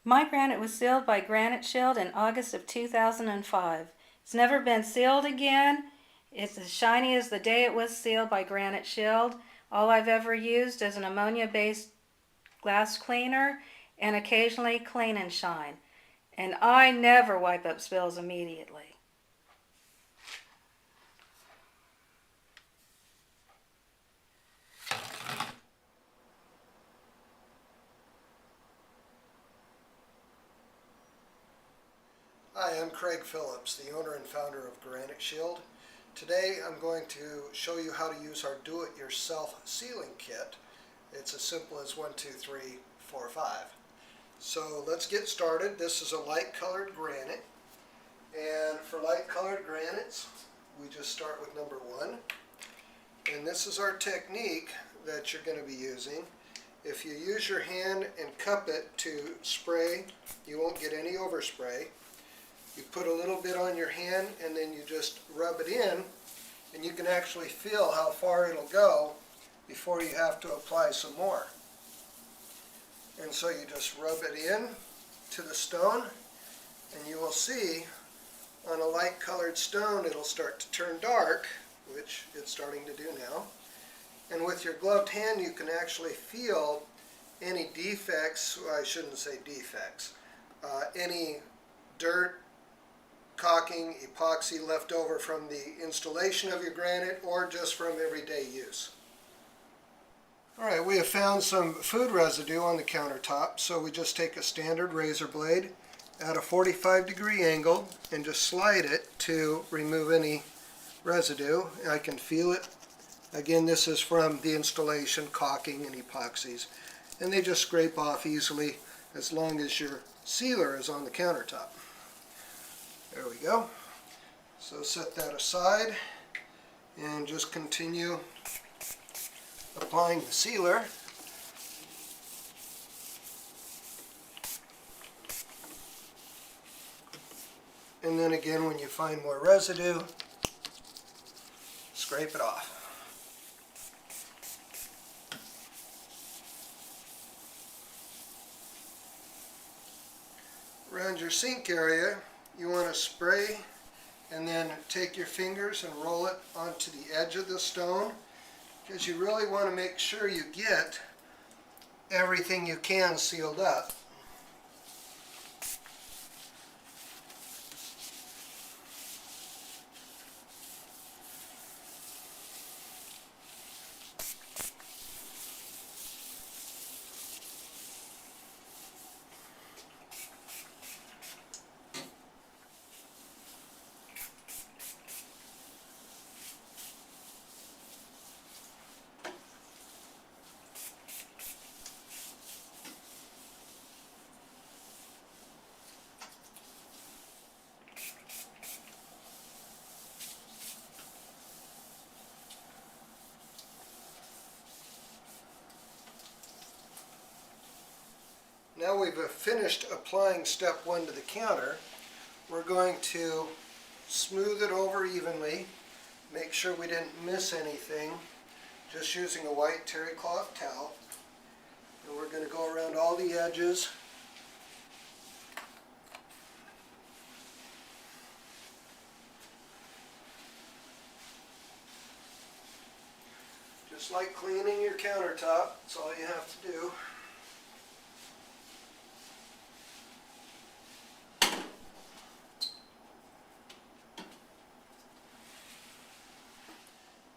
My granite was sealed by Granite Shield in August of 2005. It's never been sealed again. It's as shiny as the day it was sealed by Granite Shield. All I've ever used is an ammonia-based glass cleaner and occasionally Clean and Shine. And I never wipe up spills immediately. Hi, I'm Craig Phillips, the owner and founder of Granite Shield. Today I'm going to show you how to use our do-it-yourself sealing kit. It's as simple as 1, 2, 3, 4, 5. So let's get started. This is a light colored granite, and for light colored granites we just start with number 1, and this is our technique that you're going to be using. If you use your hand and cup it to spray, you won't get any overspray. You put a little bit on your hand and then you just rub it in, and you can actually feel how far it'll go before you have to apply some more. And so you just rub it in to the stone, and you will see on a light colored stone it'll start to turn dark, which it's starting to do now. And with your gloved hand you can actually feel any defects, well, I shouldn't say defects, any dirt, caulking, epoxy left over from the installation of your granite or just from everyday use. Alright, we have found some food residue on the countertop, so we just take a standard razor blade at a 45-degree angle and just slide it to remove any residue. I can feel it. Again, this is from the installation, caulking and epoxies, and they just scrape off easily as long as your sealer is on the countertop. There we go. So set that aside and just continue applying the sealer. And then again, when you find more residue, scrape it off. Around your sink area, you want to spray and then take your fingers and roll it onto the edge of the stone, because you really want to make sure you get everything you can sealed up. Now we've finished applying step 1 to the counter. We're going to smooth it over evenly, make sure we didn't miss anything, just using a white terry cloth towel. And we're going to go around all the edges. Just like cleaning your countertop, that's all you have to do.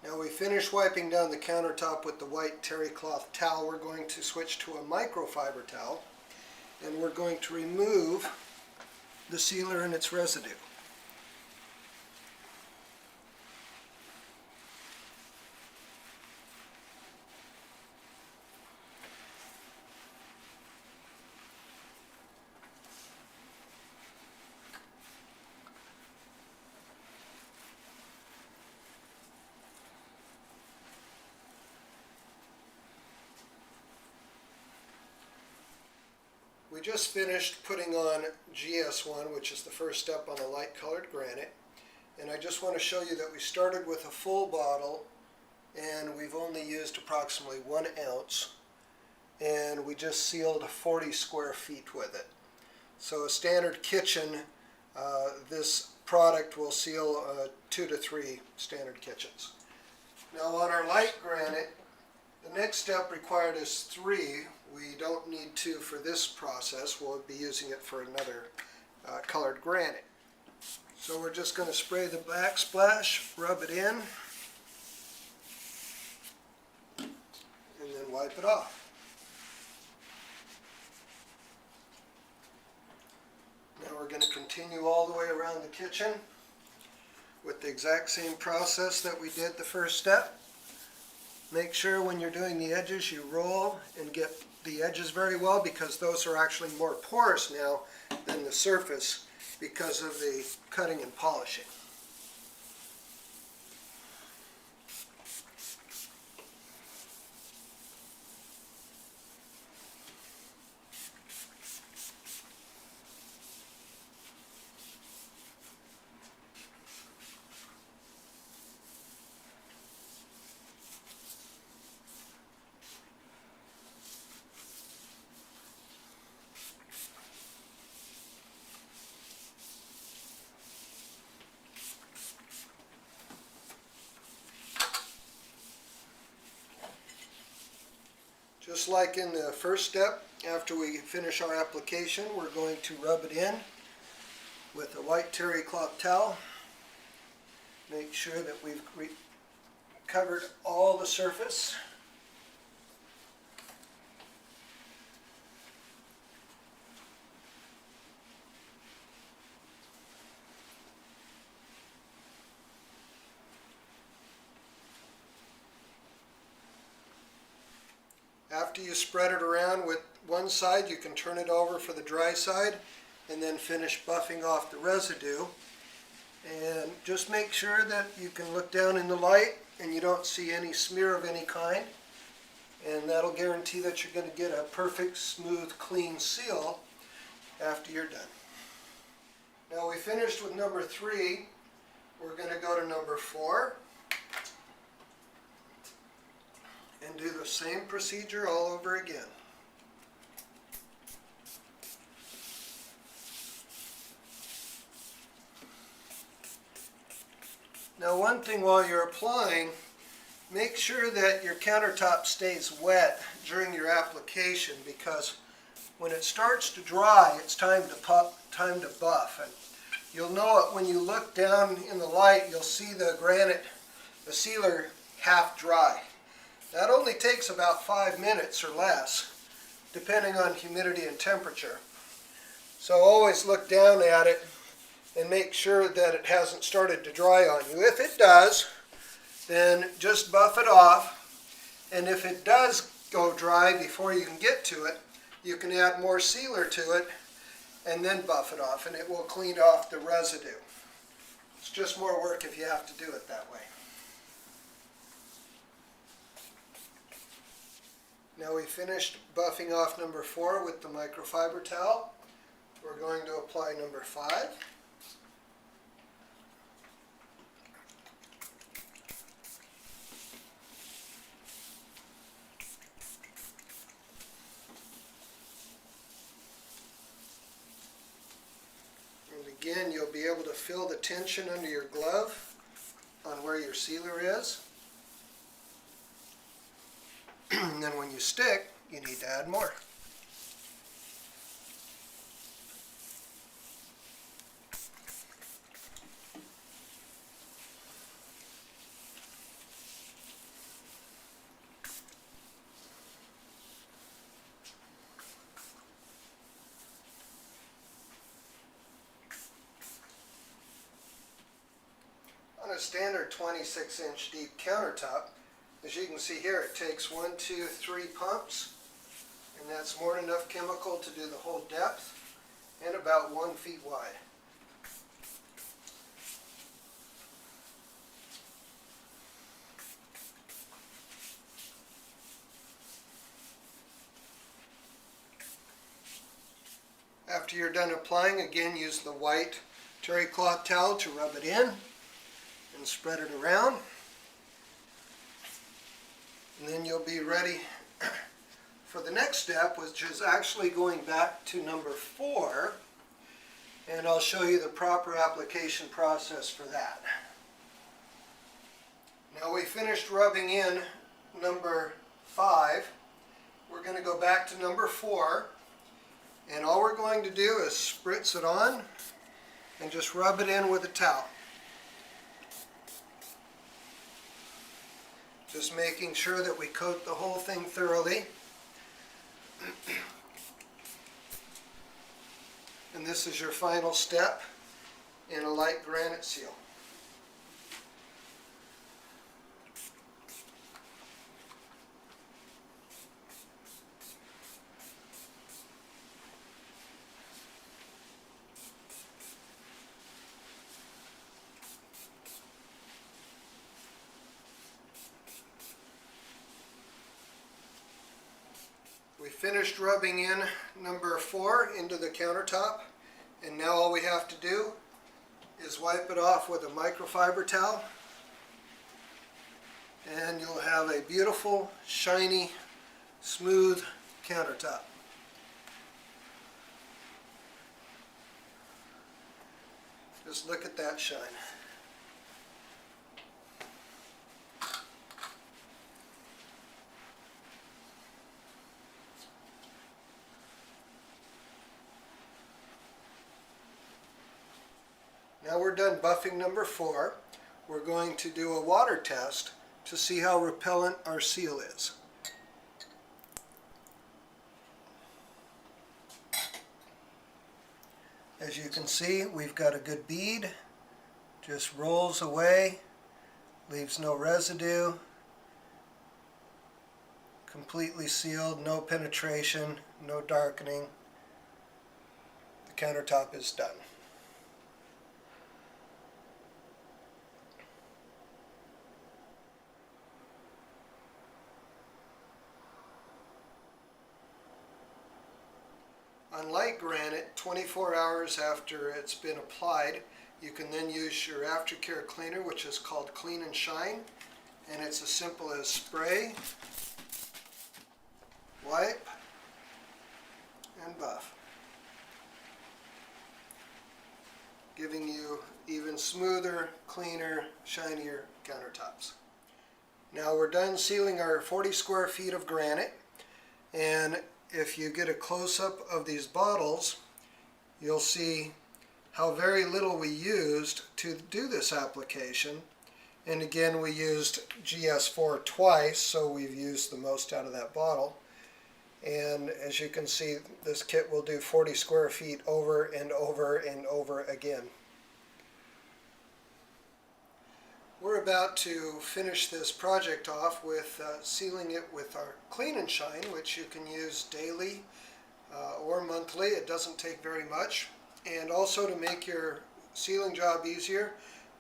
Now we finish wiping down the countertop with the white terry cloth towel. We're going to switch to a microfiber towel, and we're going to remove the sealer and its residue. We just finished putting on GS1, which is the first step on a light colored granite, and I just want to show you that we started with a full bottle and we've only used approximately 1 ounce, and we just sealed 40 square feet with it. So a standard kitchen, this product will seal 2 to 3 standard kitchens. Now on our light granite, the next step required is 3. We don't need 2 for this process. We'll be using it for another colored granite. So we're just going to spray the backsplash, rub it in, and then wipe it off. Now we're going to continue all the way around the kitchen with the exact same process that we did the first step. Make sure when you're doing the edges you roll and get the edges very well, because those are actually more porous now than the surface because of the cutting and polishing. Just like in the first step, after we finish our application, we're going to rub it in with a white terry cloth towel. Make sure that we've covered all the surface. After you spread it around with one side, you can turn it over for the dry side and then finish buffing off the residue. And just make sure that you can look down in the light and you don't see any smear of any kind. And that'll guarantee that you're going to get a perfect, smooth, clean seal after you're done. Now we finished with number 3. We're going to go to number 4. And do the same procedure all over again. Now one thing while you're applying, make sure that your countertop stays wet during your application, because when it starts to dry, it's time to buff. And you'll know it when you look down in the light. You'll see the granite, the sealer, half dry. That only takes about 5 minutes or less, depending on humidity and temperature. So always look down at it and make sure that it hasn't started to dry on you. If it does, then just buff it off. And if it does go dry before you can get to it, you can add more sealer to it and then buff it off, and it will clean off the residue. It's just more work if you have to do it that way. Now we finished buffing off number 4 with the microfiber towel. We're going to apply number 5. And again, you'll be able to feel the tension under your glove on where your sealer is. And then when you stick, you need to add more. On a standard 26-inch deep countertop, as you can see here, it takes 1, 2, 3 pumps, and that's more than enough chemical to do the whole depth, and about 1 feet wide. After you're done applying, again use the white terry cloth towel to rub it in and spread it around. And then you'll be ready for the next step, which is actually going back to number 4 and I'll show you the proper application process for that. Now we finished rubbing in number 5. We're going to go back to number 4, and all we're going to do is spritz it on and just rub it in with a towel. Just making sure that we coat the whole thing thoroughly. And this is your final step in a light granite seal. We finished rubbing in number 4 into the countertop, and now all we have to do is wipe it off with a microfiber towel, and you'll have a beautiful, shiny, smooth countertop. Just look at that shine. Now we're done buffing number 4. We're going to do a water test to see how repellent our seal is. As you can see, we've got a good bead. Just rolls away, leaves no residue. Completely sealed, no penetration, no darkening. The countertop is done. On light granite, 24 hours after it's been applied, you can then use your aftercare cleaner, which is called Clean and Shine, and it's as simple as spray, wipe, and buff, giving you even smoother, cleaner, shinier countertops. Now we're done sealing our 40 square feet of granite, and if you get a close-up of these bottles, you'll see how very little we used to do this application. And again, we used GS4 twice, so we've used the most out of that bottle. And as you can see, this kit will do 40 square feet over and over and over again. We're about to finish this project off with sealing it with our Clean and Shine, which you can use daily or monthly. It doesn't take very much. And also, to make your sealing job easier,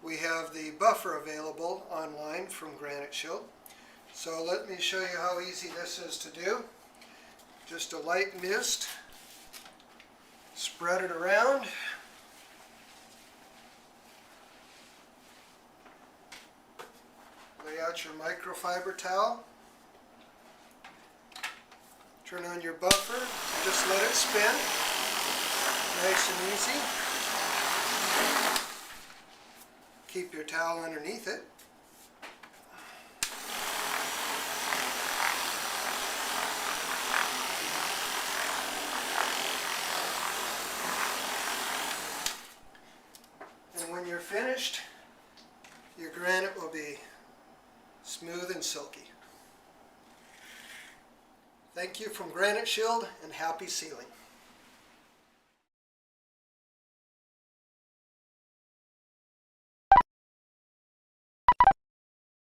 we have the buffer available online from Granite Shield. So let me show you how easy this is to do. Just a light mist, spread it around. Lay out your microfiber towel. Turn on your buffer. Just let it spin. Nice and easy. Keep your towel underneath it. And when you're finished, your granite will be smooth and silky. Thank you from Granite Shield, and happy sealing.